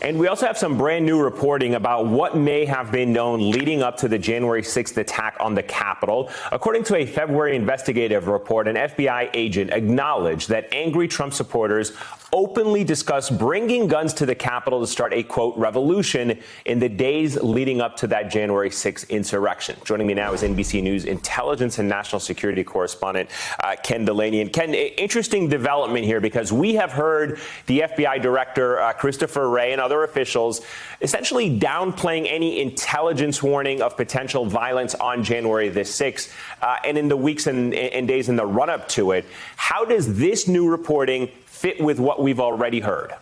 And we also have some brand new reporting about what may have been known leading up to the January 6th attack on the Capitol. According to a February investigative report, an FBI agent acknowledged that angry Trump supporters openly discussed bringing guns to the Capitol to start a, quote, revolution in the days leading up to that January 6th insurrection. Joining me now is NBC News intelligence and national security correspondent Ken Delaney. And Ken, interesting development here, because we have heard the FBI director, Christopher Wray, and other officials essentially downplaying any intelligence warning of potential violence on January the 6th and in the weeks and days in the run-up to it. How does this new reporting fit with what we've already heard?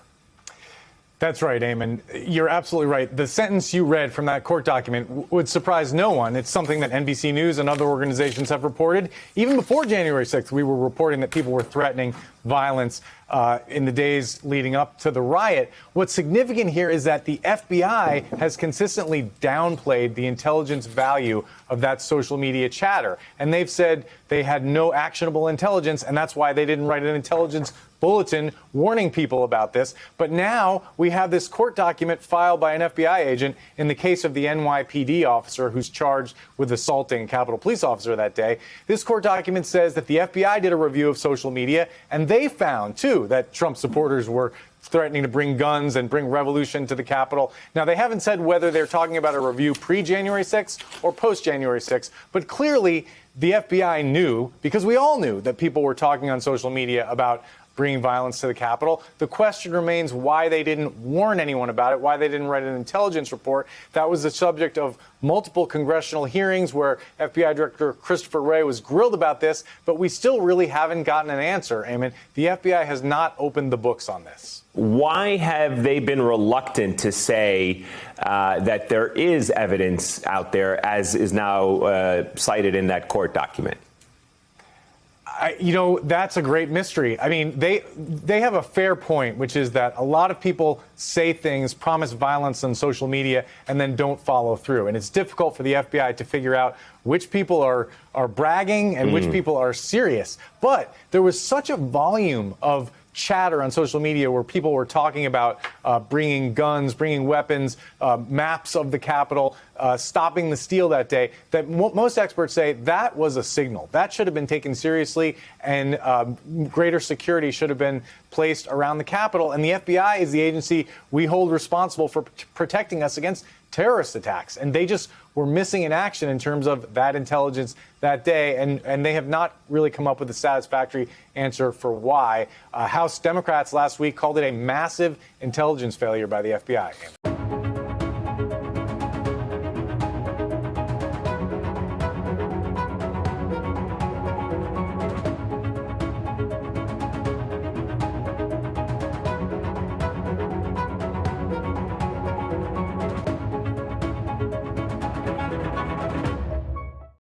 That's right, Eamon. You're absolutely right. The sentence you read from that court document would surprise no one. It's something that NBC News and other organizations have reported. Even before January 6th, we were reporting that people were threatening violence in the days leading up to the riot. What's significant here is that the FBI has consistently downplayed the intelligence value of that social media chatter. And they've said they had no actionable intelligence, and that's why they didn't write an intelligence bulletin warning people about this. But now we have this court document filed by an FBI agent in the case of the NYPD officer who's charged with assaulting a Capitol Police officer that day. This court document says that the FBI did a review of social media, and they found, too, that Trump supporters were threatening to bring guns and bring revolution to the Capitol. Now, they haven't said whether they're talking about a review pre-January 6th or post-January 6th, but clearly the FBI knew, because we all knew, that people were talking on social media about bringing violence to the Capitol. The question remains why they didn't warn anyone about it, why they didn't write an intelligence report. That was the subject of multiple congressional hearings where FBI Director Christopher Wray was grilled about this, but we still really haven't gotten an answer, Eamon. The FBI has not opened the books on this. Why have they been reluctant to say that there is evidence out there, as is now cited in that court document? That's a great mystery. I mean, they have a fair point, which is that a lot of people say things, promise violence on social media, and then don't follow through. And it's difficult for the FBI to figure out which people are bragging and which people are serious. But there was such a volume of chatter on social media where people were talking about bringing guns, bringing weapons, maps of the Capitol, stopping the steal that day, that most experts say that was a signal. That should have been taken seriously, and greater security should have been placed around the Capitol. And the FBI is the agency we hold responsible for protecting us against terrorist attacks. And they just were missing in action in terms of that intelligence that day. And they have not really come up with a satisfactory answer for why. House Democrats last week called it a massive intelligence failure by the FBI.